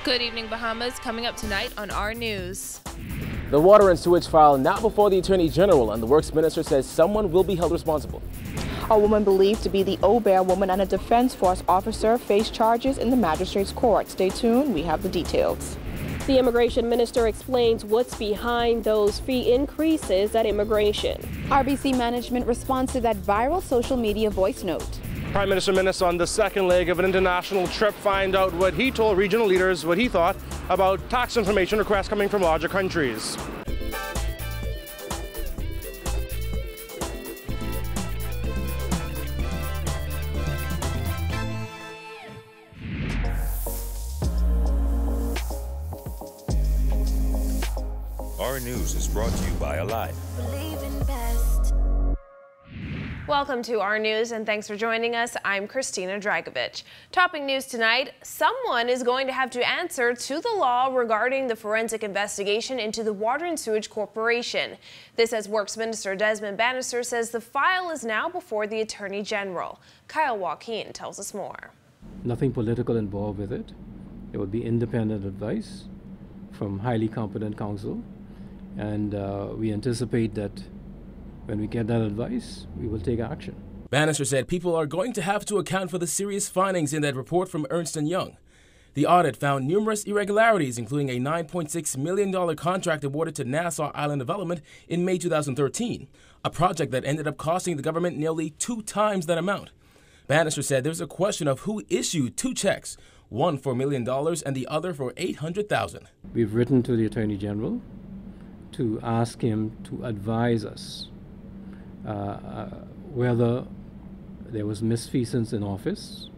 Good evening, Bahamas. Coming up tonight on our news. The water and sewage file now before the Attorney General, and the Works Minister says someone will be held responsible. A woman believed to be the Obeah woman and a Defense Force officer face charges in the magistrate's court. Stay tuned, we have the details. The immigration minister explains what's behind those fee increases at immigration. RBC management responds to that viral social media voice note. Prime Minister Minnis on the second leg of an international trip find out what he told regional leaders what he thought about tax information requests coming from larger countries. Our news is brought to you by Alive. Welcome to our news and thanks for joining us. I'm Christina Dragovich. Topping news tonight, someone is going to have to answer to the law regarding the forensic investigation into the Water and Sewage Corporation. This as Works Minister Desmond Bannister says the file is now before the Attorney General. Kyle Joaquin tells us more. Nothing political involved with it. It would be independent advice from highly competent counsel, and we anticipate that when we get that advice, we will take action. Bannister said people are going to have to account for the serious findings in that report from Ernst & Young. The audit found numerous irregularities, including a $9.6 million contract awarded to Nassau Island Development in May 2013, a project that ended up costing the government nearly 2 times that amount. Bannister said there's a question of who issued 2 checks, one for $1 million and the other for $800,000. We've written to the Attorney General to ask him to advise us whether there was misfeasance in office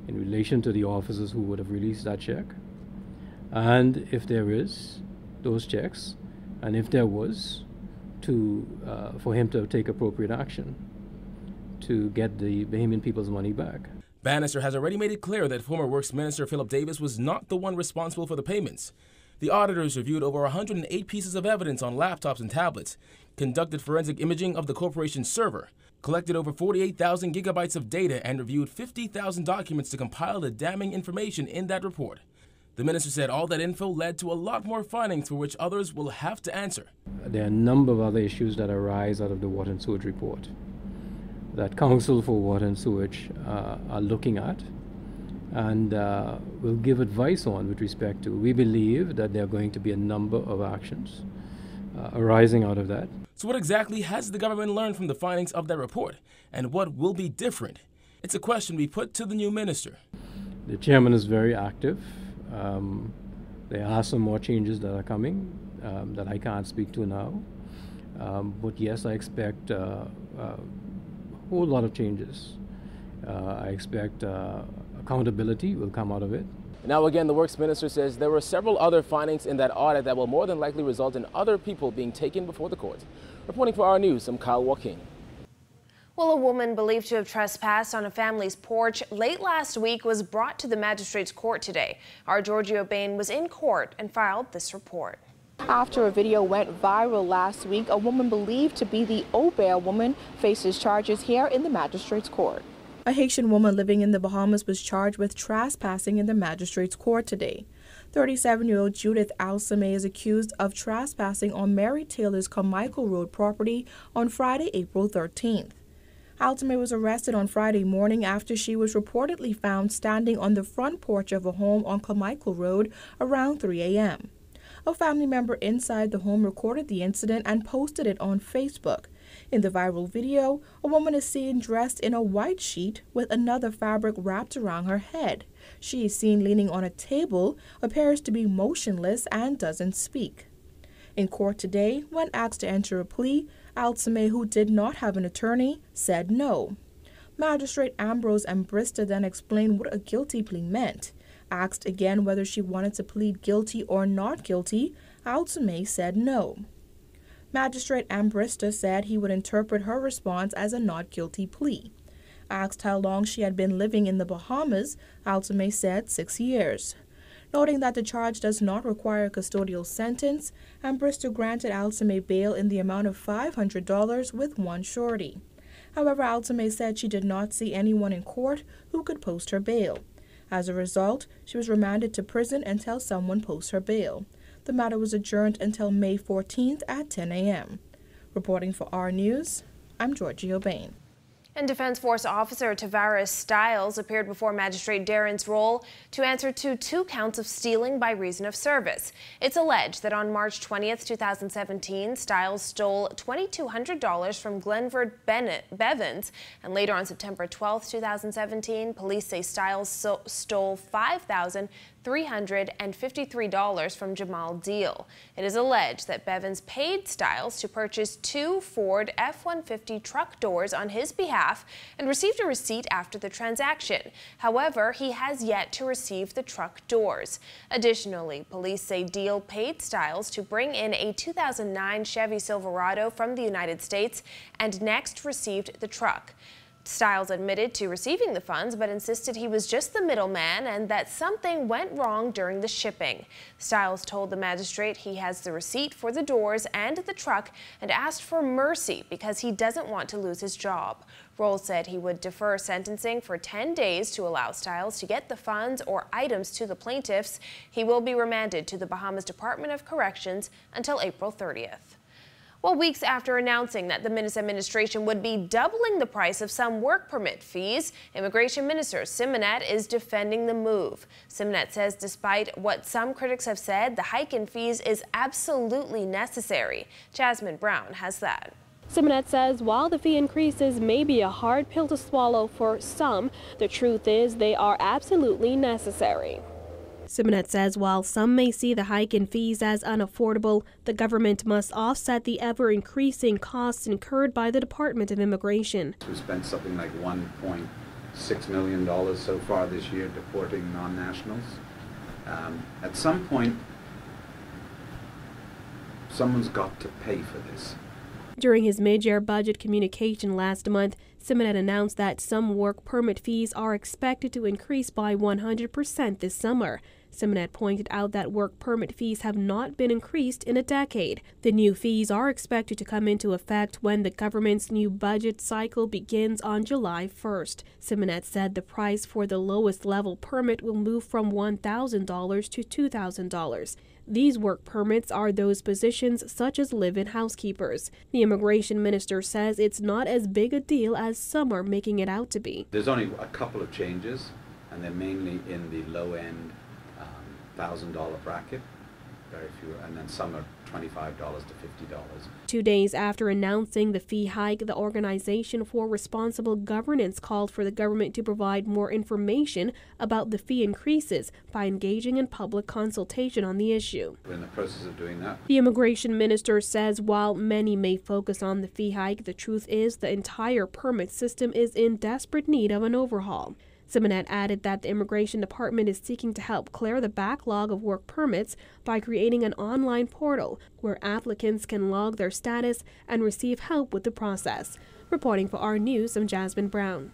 in relation to the officers who would have released that check, and if there is those checks, and if there was, for him to take appropriate action to get the Bahamian people's money back. Bannister has already made it clear that former Works Minister Philip Davis was not the one responsible for the payments. The auditors reviewed over 108 pieces of evidence on laptops and tablets, conducted forensic imaging of the corporation's server, collected over 48,000 gigabytes of data, and reviewed 50,000 documents to compile the damning information in that report. The minister said all that info led to a lot more findings for which others will have to answer. There are a number of other issues that arise out of the Water and Sewage report that Council for Water and Sewage are looking at and will give advice on with respect to. We believe that there are going to be a number of actions arising out of that. So what exactly has the government learned from the findings of that report, and what will be different? It's a question we put to the new minister. The chairman is very active. There are some more changes that are coming that I can't speak to now. But yes, I expect a whole lot of changes. I expect accountability will come out of it. Now again, the Works Minister says there were several other findings in that audit that will more than likely result in other people being taken before the court. Reporting for our news, I'm Kyle Joaquin. Well, a woman believed to have trespassed on a family's porch late last week was brought to the magistrate's court today. Our Giorgio Bain was in court and filed this report. After a video went viral last week, a woman believed to be the Obeah woman faces charges here in the magistrate's court. A Haitian woman living in the Bahamas was charged with trespassing in the magistrate's court today. 37-year-old Judith Alsame is accused of trespassing on Mary Taylor's Carmichael Road property on Friday, April 13th. Alsame was arrested on Friday morning after she was reportedly found standing on the front porch of a home on Carmichael Road around 3 a.m. A family member inside the home recorded the incident and posted it on Facebook. In the viral video, a woman is seen dressed in a white sheet with another fabric wrapped around her head. She is seen leaning on a table, appears to be motionless, and doesn't speak. In court today, when asked to enter a plea, Alsame, who did not have an attorney, said no. Magistrate Ambrose Ambrista then explained what a guilty plea meant. Asked again whether she wanted to plead guilty or not guilty, Alsame said no. Magistrate Ambrista said he would interpret her response as a not guilty plea. Asked how long she had been living in the Bahamas, Alsame said 6 years. Noting that the charge does not require a custodial sentence, Ambrista granted Alsame bail in the amount of $500 with one surety. However, Alsame said she did not see anyone in court who could post her bail. As a result, she was remanded to prison until someone posts her bail. The matter was adjourned until May 14th at 10 a.m. Reporting for R News, I'm Georgia Bain. And Defense Force Officer Tavares Stiles appeared before Magistrate Darren Roll to answer to 2 counts of stealing by reason of service. It's alleged that on March 20th, 2017, Stiles stole $2,200 from Glenvard Bevins, and later on September 12th, 2017, police say Stiles stole $5,353 from Jamal Deal. It is alleged that Bevins paid Stiles to purchase 2 Ford F-150 truck doors on his behalf and received a receipt after the transaction. However, he has yet to receive the truck doors. Additionally, police say Deal paid Stiles to bring in a 2009 Chevy Silverado from the United States and next received the truck. Stiles admitted to receiving the funds, but insisted he was just the middleman and that something went wrong during the shipping. Stiles told the magistrate he has the receipt for the doors and the truck and asked for mercy because he doesn't want to lose his job. Roll said he would defer sentencing for 10 days to allow Stiles to get the funds or items to the plaintiffs. He will be remanded to the Bahamas Department of Corrections until April 30th. Well, weeks after announcing that the Minnis administration would be doubling the price of some work permit fees, Immigration Minister Simonette is defending the move. Simonette says despite what some critics have said, the hike in fees is absolutely necessary. Jasmine Brown has that. Simonette says while the fee increases may be a hard pill to swallow for some, the truth is they are absolutely necessary. Simonette says while some may see the hike in fees as unaffordable, the government must offset the ever-increasing costs incurred by the Department of Immigration. We spent something like $1.6 million so far this year deporting non-nationals. At some point, someone's got to pay for this. During his mid-year budget communication last month, Simonette announced that some work permit fees are expected to increase by 100% this summer. Simonette pointed out that work permit fees have not been increased in a decade. The new fees are expected to come into effect when the government's new budget cycle begins on July 1st. Simonette said the price for the lowest level permit will move from $1,000 to $2,000. These work permits are those positions such as live-in housekeepers. The immigration minister says it's not as big a deal as some are making it out to be. There's only a couple of changes, and they're mainly in the low-end $1,000 bracket. Very few, and then some are $25 to $50. 2 days after announcing the fee hike, the Organization for Responsible Governance called for the government to provide more information about the fee increases by engaging in public consultation on the issue. We're in the process of doing that. The immigration minister says while many may focus on the fee hike, the truth is the entire permit system is in desperate need of an overhaul. Simonette added that the Immigration Department is seeking to help clear the backlog of work permits by creating an online portal where applicants can log their status and receive help with the process. Reporting for R News, I'm Jasmine Brown.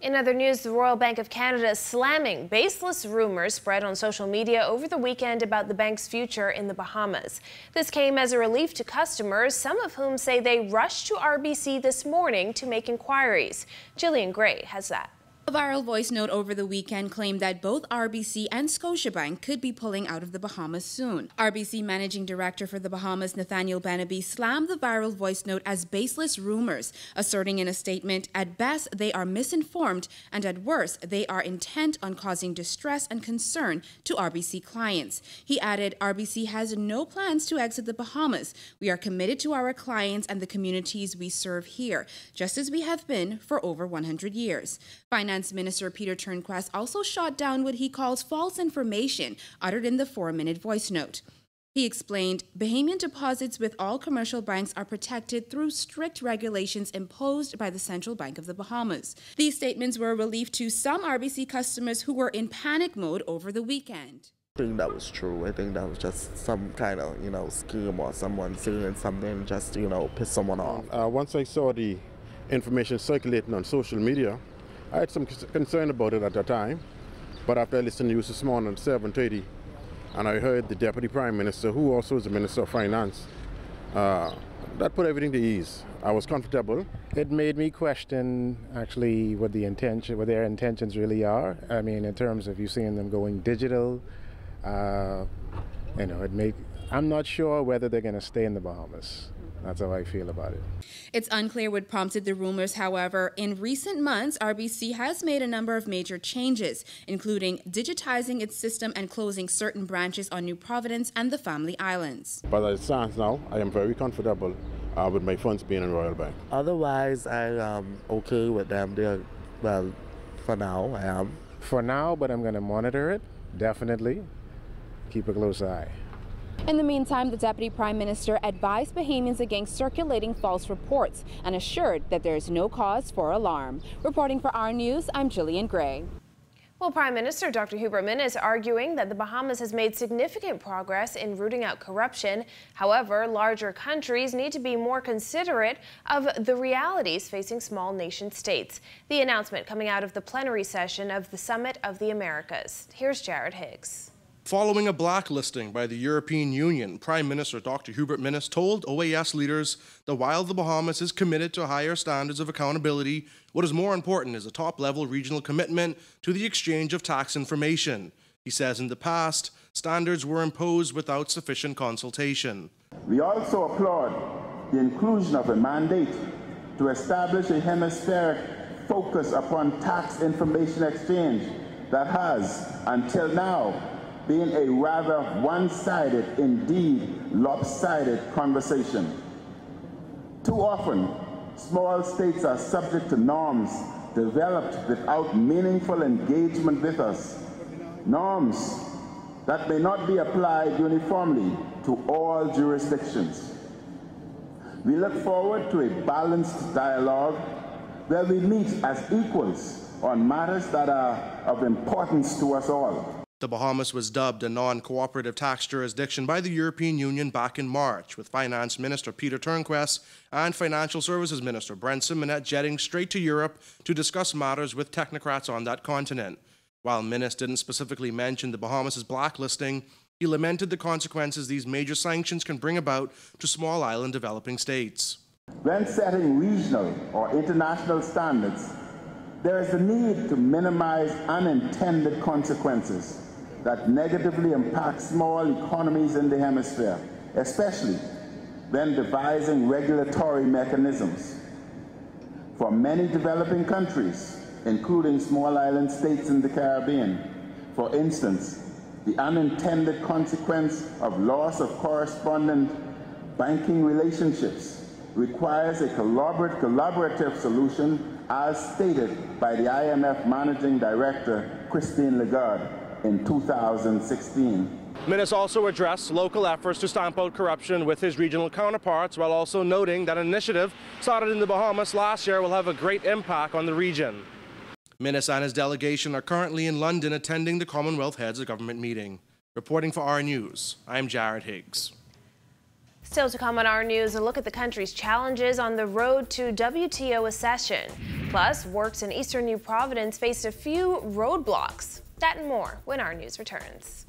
In other news, the Royal Bank of Canada is slamming baseless rumors spread on social media over the weekend about the bank's future in the Bahamas. This came as a relief to customers, some of whom say they rushed to RBC this morning to make inquiries. Jillian Gray has that. A viral voice note over the weekend claimed that both RBC and Scotiabank could be pulling out of the Bahamas soon. RBC Managing Director for the Bahamas, Nathaniel Banaby, slammed the viral voice note as baseless rumors, asserting in a statement, at best they are misinformed and at worst they are intent on causing distress and concern to RBC clients. He added, RBC has no plans to exit the Bahamas. We are committed to our clients and the communities we serve here, just as we have been for over 100 years. Finance Minister Peter Turnquest also shot down what he calls false information uttered in the 4-minute voice note. He explained, Bahamian deposits with all commercial banks are protected through strict regulations imposed by the Central Bank of the Bahamas. These statements were a relief to some RBC customers who were in panic mode over the weekend. I think that was true. I think that was just some kind of, scheme or someone saying something just, piss someone off. Once I saw the information circulating on social media, I had some concern about it at the time, but after I listened to you this morning at 7:30, and I heard the Deputy Prime Minister, who also is the Minister of Finance, That put everything to ease. I was comfortable. It made me question actually what their intentions really are. I mean, in terms of you seeing them going digital, I'm not sure whether they're going to stay in the Bahamas. That's how I feel about it. It's unclear what prompted the rumors, however. In recent months, RBC has made a number of major changes, including digitizing its system and closing certain branches on New Providence and the Family Islands. But as it stands now, I am very comfortable with my funds being in Royal Bank. Otherwise, I am okay with them. Well, for now, I am. For now, but I'm going to monitor it, definitely. Keep a close eye. In the meantime, the Deputy Prime Minister advised Bahamians against circulating false reports and assured that there is no cause for alarm. Reporting for Our News, I'm Jillian Gray. Well, Prime Minister Dr. Hubert Minnis arguing that the Bahamas has made significant progress in rooting out corruption. However, larger countries need to be more considerate of the realities facing small nation states. The announcement coming out of the plenary session of the Summit of the Americas. Here's Jared Higgs. Following a blacklisting by the European Union, Prime Minister Dr. Hubert Minnis told OAS leaders that while the Bahamas is committed to higher standards of accountability, what is more important is a top-level regional commitment to the exchange of tax information. He says in the past, standards were imposed without sufficient consultation. We also applaud the inclusion of a mandate to establish a hemispheric focus upon tax information exchange that has, until now, been a rather one-sided, indeed lopsided conversation. Too often, small states are subject to norms developed without meaningful engagement with us, norms that may not be applied uniformly to all jurisdictions. We look forward to a balanced dialogue where we meet as equals on matters that are of importance to us all. The Bahamas was dubbed a non-cooperative tax jurisdiction by the European Union back in March, with Finance Minister Peter Turnquest and Financial Services Minister Brent Simonet jetting straight to Europe to discuss matters with technocrats on that continent. While Minnis didn't specifically mention the Bahamas' blacklisting, he lamented the consequences these major sanctions can bring about to small island developing states. When setting regional or international standards, there is a need to minimize unintended consequences that negatively impact small economies in the hemisphere, especially when devising regulatory mechanisms. For many developing countries, including small island states in the Caribbean, for instance, the unintended consequence of loss of correspondent banking relationships requires a collaborative solution, as stated by the IMF Managing Director Christine Lagarde in 2016. Minnis also addressed local efforts to stamp out corruption with his regional counterparts, while also noting that an initiative started in the Bahamas last year will have a great impact on the region. Minnis and his delegation are currently in London attending the Commonwealth Heads of Government meeting. Reporting for Our News, I'm Jared Higgs. Still to come on Our News, a look at the country's challenges on the road to WTO accession. Plus, works in eastern New Providence faced a few roadblocks. That and more when Our News returns.